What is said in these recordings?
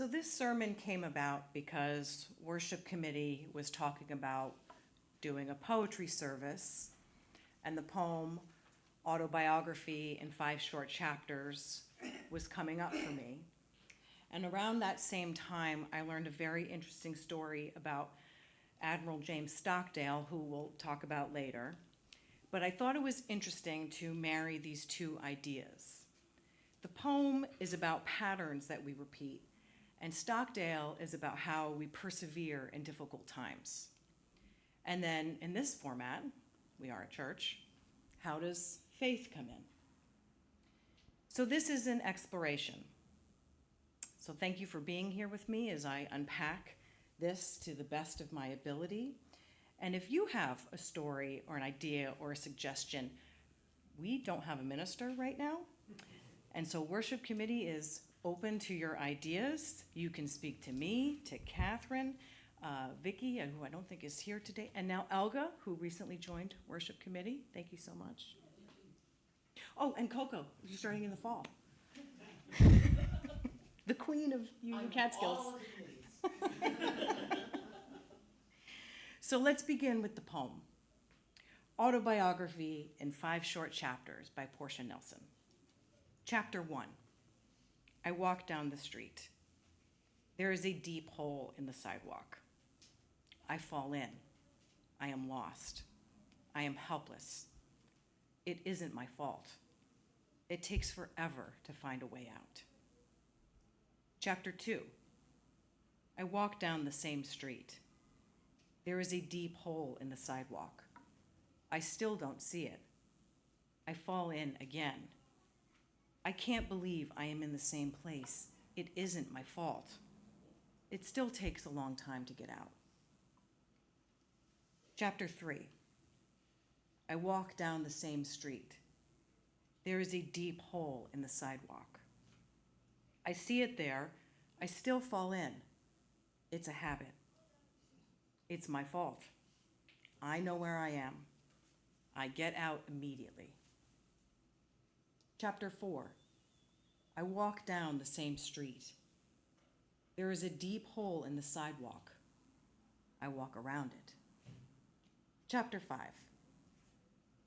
So this sermon came about because worship committee was talking about doing a poetry service, and the poem Autobiography in 5 Short Chapters was coming up for me. And around that same time, I learned a very interesting story about Admiral James Stockdale, who we'll talk about later. But I thought it was interesting to marry these two ideas. The poem is about patterns that we repeat, and Stockdale is about how we persevere in difficult times. And then in this format, we are a church, how does faith come in? So this is an exploration. So thank you for being here with me as I unpack this to the best of my ability. And if you have a story or an idea or a suggestion, we don't have a minister right now. And so worship committee is open to your ideas. You can speak to me, to Catherine, Vicky, who I don't think is here today, and now Elga, who recently joined worship committee. Thank you so much. Oh, and Coco, who's starting in the fall. The queen of UU Catskills. So let's begin with the poem. Autobiography in 5 Short Chapters by Portia Nelson. Chapter 1. I walk down the street. There is a deep hole in the sidewalk. I fall in. I am lost. I am helpless. It isn't my fault. It takes forever to find a way out. Chapter 2. I walk down the same street. There is a deep hole in the sidewalk. I still don't see it. I fall in again. I can't believe I am in the same place. It isn't my fault. It still takes a long time to get out. Chapter 3. I walk down the same street. There is a deep hole in the sidewalk. I see it there. I still fall in. It's a habit. It's my fault. I know where I am. I get out immediately. Chapter 4. I walk down the same street. There is a deep hole in the sidewalk. I walk around it. Chapter 5.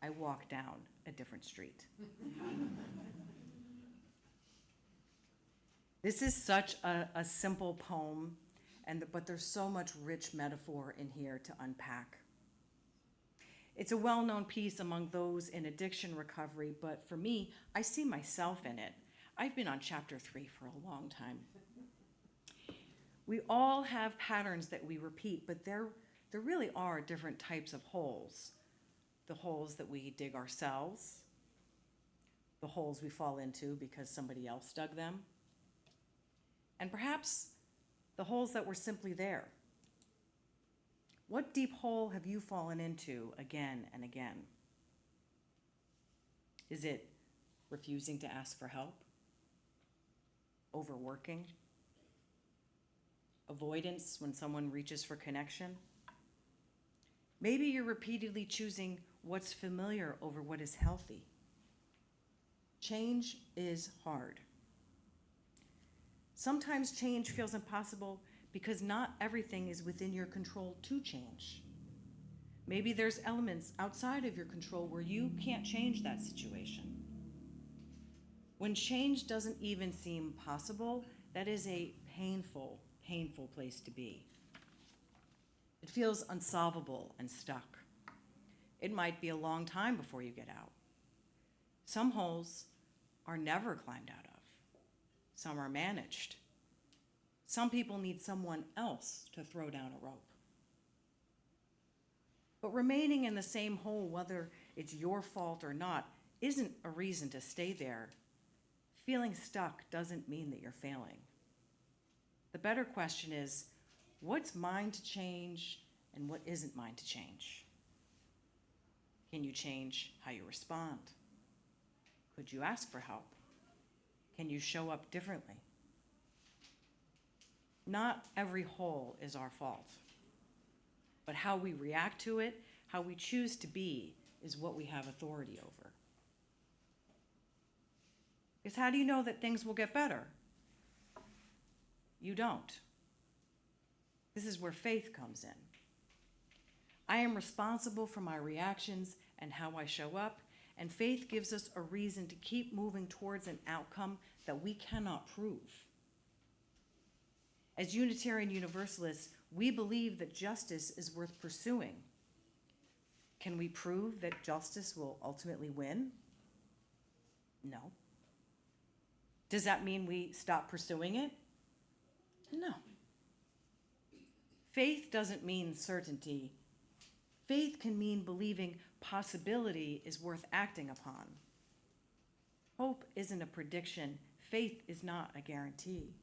I walk down a different street. This is such a simple poem, but there's so much rich metaphor in here to unpack. It's a well-known piece among those in addiction recovery, but for me, I see myself in it. I've been on chapter 3 for a long time. We all have patterns that we repeat, but there really are different types of holes. The holes that we dig ourselves, the holes we fall into because somebody else dug them, and perhaps the holes that were simply there. What deep hole have you fallen into again and again? Is it refusing to ask for help? Overworking? Avoidance when someone reaches for connection? Maybe you're repeatedly choosing what's familiar over what is healthy. Change is hard. Sometimes change feels impossible because not everything is within your control to change. Maybe there's elements outside of your control where you can't change that situation. When change doesn't even seem possible, that is a painful, painful place to be. It feels unsolvable and stuck. It might be a long time before you get out. Some holes are never climbed out of. Some are managed. Some people need someone else to throw down a rope. But remaining in the same hole, whether it's your fault or not, isn't a reason to stay there. Feeling stuck doesn't mean that you're failing. The better question is, what's mine to change and what isn't mine to change? Can you change how you respond? Could you ask for help? Can you show up differently? Not every hole is our fault, but how we react to it, how we choose to be, is what we have authority over. Because how do you know that things will get better? You don't. This is where faith comes in. I am responsible for my reactions and how I show up, and faith gives us a reason to keep moving towards an outcome that we cannot prove. As Unitarian Universalists, we believe that justice is worth pursuing. Can we prove that justice will ultimately win? No. Does that mean we stop pursuing it? No. Faith doesn't mean certainty. Faith can mean believing possibility is worth acting upon. Hope isn't a prediction. Faith is not a guarantee.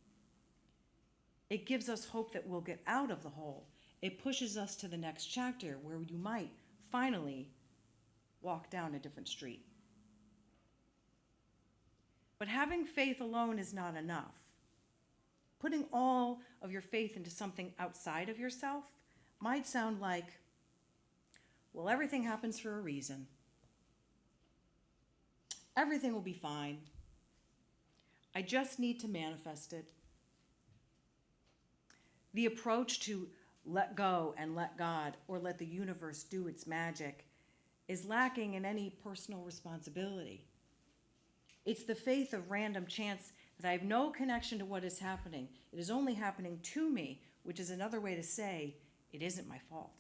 It gives us hope that we'll get out of the hole. It pushes us to the next chapter where you might finally walk down a different street. But having faith alone is not enough. Putting all of your faith into something outside of yourself might sound like, well, everything happens for a reason. Everything will be fine. I just need to manifest it. The approach to let go and let God, or let the universe do its magic, is lacking in any personal responsibility. It's the faith of random chance that I have no connection to what is happening. It is only happening to me, which is another way to say it isn't my fault.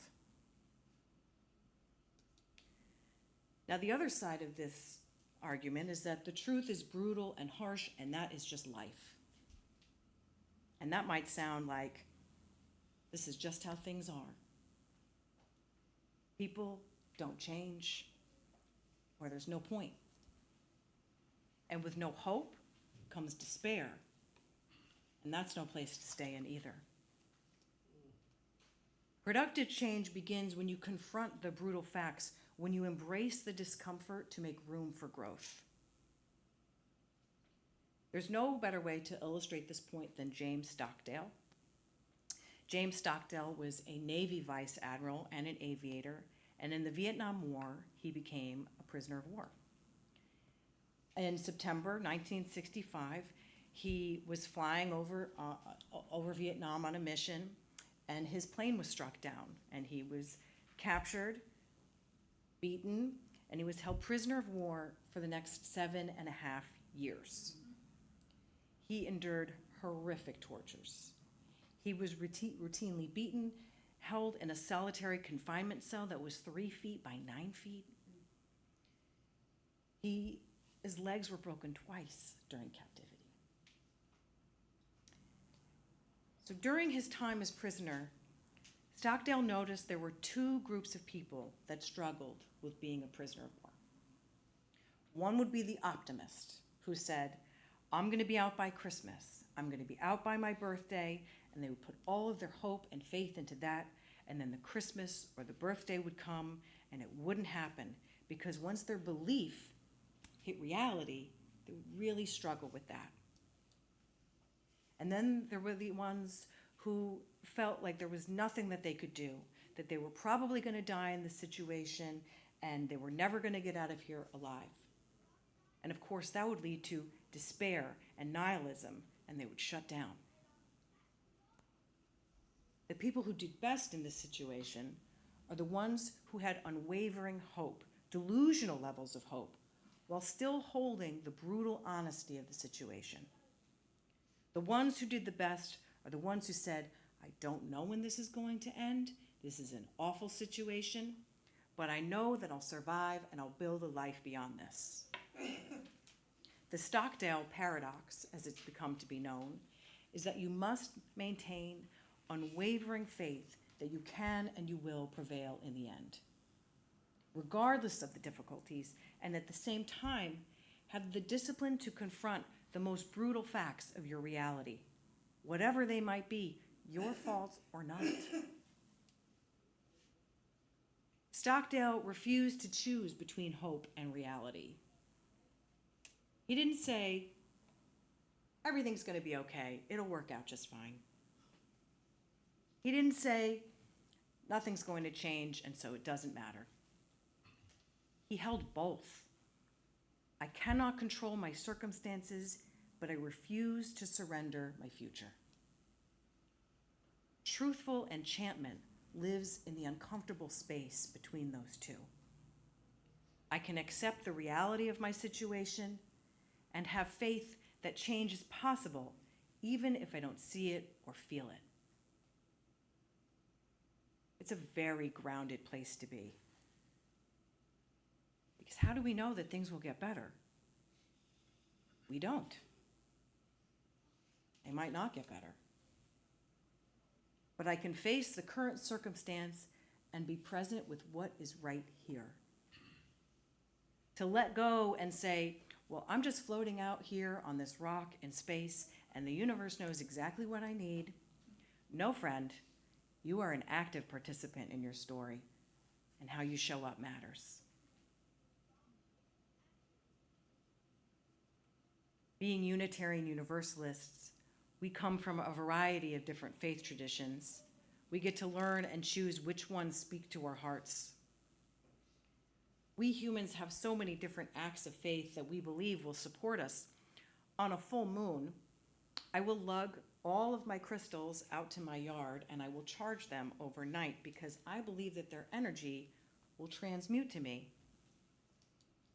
Now, the other side of this argument is that the truth is brutal and harsh, and that is just life. And that might sound like this is just how things are. People don't change, or there's no point. And with no hope comes despair, and that's no place to stay in either. Productive change begins when you confront the brutal facts, when you embrace the discomfort to make room for growth. There's no better way to illustrate this point than James Stockdale. James Stockdale was a Navy vice admiral and an aviator, and in the Vietnam War, he became a prisoner of war. In September 1965, he was flying over Vietnam on a mission, and his plane was struck down, and he was captured, beaten, and he was held prisoner of war for the next 7.5 years. He endured horrific tortures. He was routinely beaten, held in a solitary confinement cell that was 3 feet by 9 feet. His legs were broken twice during captivity. So during his time as prisoner, Stockdale noticed there were 2 groups of people that struggled with being a prisoner of war. One would be the optimist, who said, I'm going to be out by Christmas. I'm going to be out by my birthday, and they would put all of their hope and faith into that, and then the Christmas or the birthday would come, and it wouldn't happen, because once their belief hit reality, they would really struggle with that. And then there were the ones who felt like there was nothing that they could do, that they were probably going to die in this situation, and they were never going to get out of here alive. And of course, that would lead to despair and nihilism, and they would shut down. The people who did best in this situation are the ones who had unwavering hope, delusional levels of hope, while still holding the brutal honesty of the situation. The ones who did the best are the ones who said, I don't know when this is going to end. This is an awful situation, but I know that I'll survive and I'll build a life beyond this. The Stockdale paradox, as it's become to be known, is that you must maintain unwavering faith that you can and you will prevail in the end, regardless of the difficulties, and at the same time, have the discipline to confront the most brutal facts of your reality, whatever they might be, your fault or not. Stockdale refused to choose between hope and reality. He didn't say, everything's going to be okay, it'll work out just fine. He didn't say, nothing's going to change and so it doesn't matter. He held both. I cannot control my circumstances, but I refuse to surrender my future. Truthful enchantment lives in the uncomfortable space between those two. I can accept the reality of my situation and have faith that change is possible, even if I don't see it or feel it. It's a very grounded place to be. Because how do we know that things will get better? We don't. They might not get better. But I can face the current circumstance and be present with what is right here. To let go and say, well, I'm just floating out here on this rock in space, and the universe knows exactly what I need. No, friend, you are an active participant in your story, and how you show up matters. Being Unitarian Universalists, we come from a variety of different faith traditions. We get to learn and choose which ones speak to our hearts. We humans have so many different acts of faith that we believe will support us. On a full moon, I will lug all of my crystals out to my yard and I will charge them overnight because I believe that their energy will transmute to me.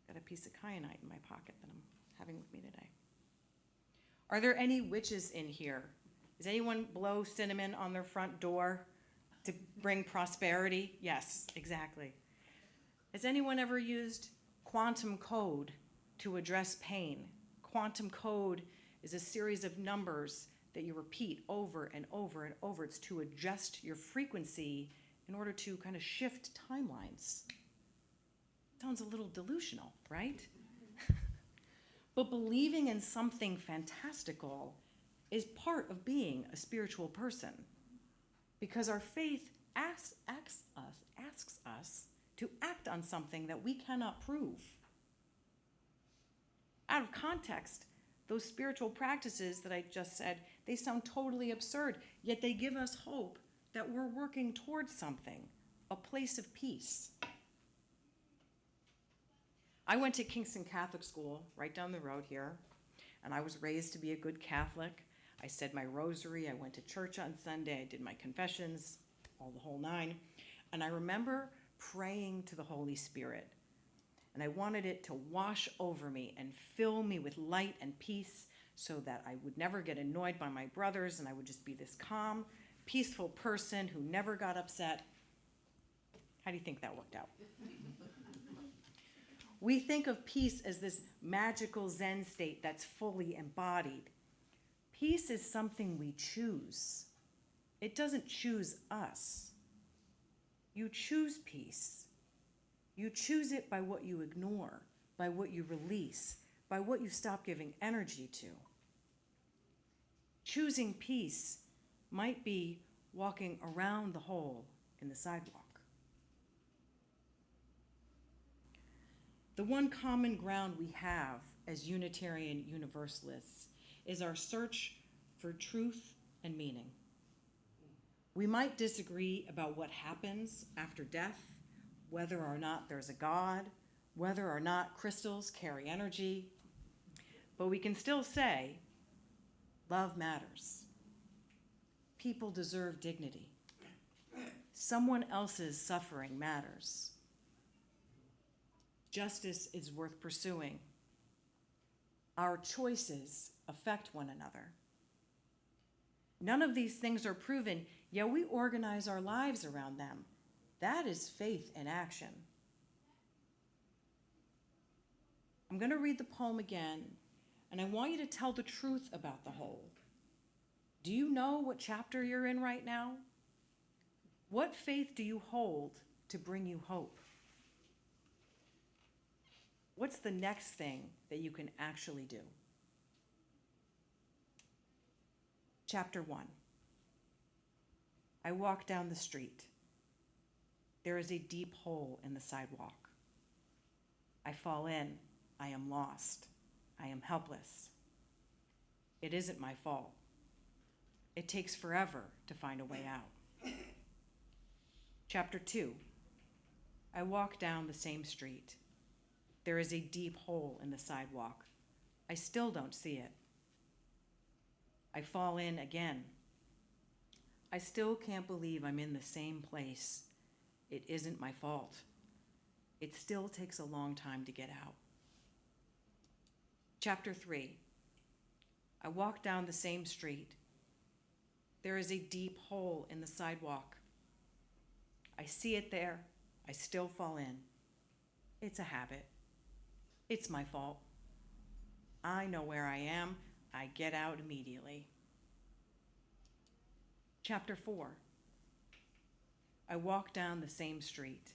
Got a piece of kyanite in my pocket that I'm having with me today. Are there any witches in here? Does anyone blow cinnamon on their front door to bring prosperity? Yes, exactly. Has anyone ever used quantum code to address pain? Quantum code is a series of numbers that you repeat over and over and over. It's to adjust your frequency in order to kind of shift timelines. Sounds a little delusional, right? But believing in something fantastical is part of being a spiritual person, because our faith asks us to act on something that we cannot prove. Out of context, those spiritual practices that I just said, they sound totally absurd, yet they give us hope that we're working towards something, a place of peace. I went to Kingston Catholic School, right down the road here, and I was raised to be a good Catholic. I said my rosary, I went to church on Sunday, I did my confessions, all the whole nine, and I remember praying to the Holy Spirit, and I wanted it to wash over me and fill me with light and peace so that I would never get annoyed by my brothers and I would just be this calm, peaceful person who never got upset. How do you think that worked out? We think of peace as this magical Zen state that's fully embodied. Peace is something we choose. It doesn't choose us. You choose peace. You choose it by what you ignore, by what you release, by what you stop giving energy to. Choosing peace might be walking around the hole in the sidewalk. The one common ground we have as Unitarian Universalists is our search for truth and meaning. We might disagree about what happens after death, whether or not there's a God, whether or not crystals carry energy, but we can still say, love matters. People deserve dignity. Someone else's suffering matters. Justice is worth pursuing. Our choices affect one another. None of these things are proven, yet we organize our lives around them. That is faith in action. I'm going to read the poem again, and I want you to tell the truth about the whole. Do you know what chapter you're in right now? What faith do you hold to bring you hope? What's the next thing that you can actually do? Chapter 1. I walk down the street. There is a deep hole in the sidewalk. I fall in. I am lost. I am helpless. It isn't my fault. It takes forever to find a way out. Chapter 2. I walk down the same street. There is a deep hole in the sidewalk. I still don't see it. I fall in again. I still can't believe I'm in the same place. It isn't my fault. It still takes a long time to get out. Chapter 3. I walk down the same street. There is a deep hole in the sidewalk. I see it there. I still fall in. It's a habit. It's my fault. I know where I am. I get out immediately. Chapter 4. I walk down the same street.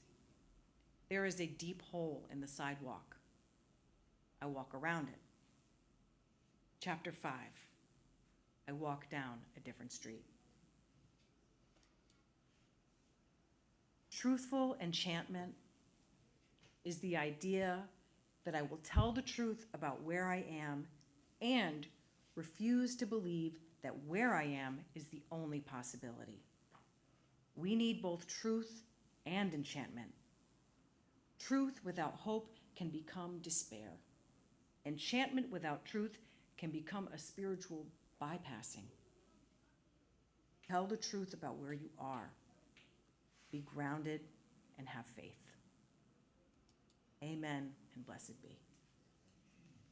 There is a deep hole in the sidewalk. I walk around it. Chapter 5. I walk down a different street. Truthful enchantment is the idea that I will tell the truth about where I am and refuse to believe that where I am is the only possibility. We need both truth and enchantment. Truth without hope can become despair. Enchantment without truth can become a spiritual bypassing. Tell the truth about where you are. Be grounded and have faith. Amen and blessed be.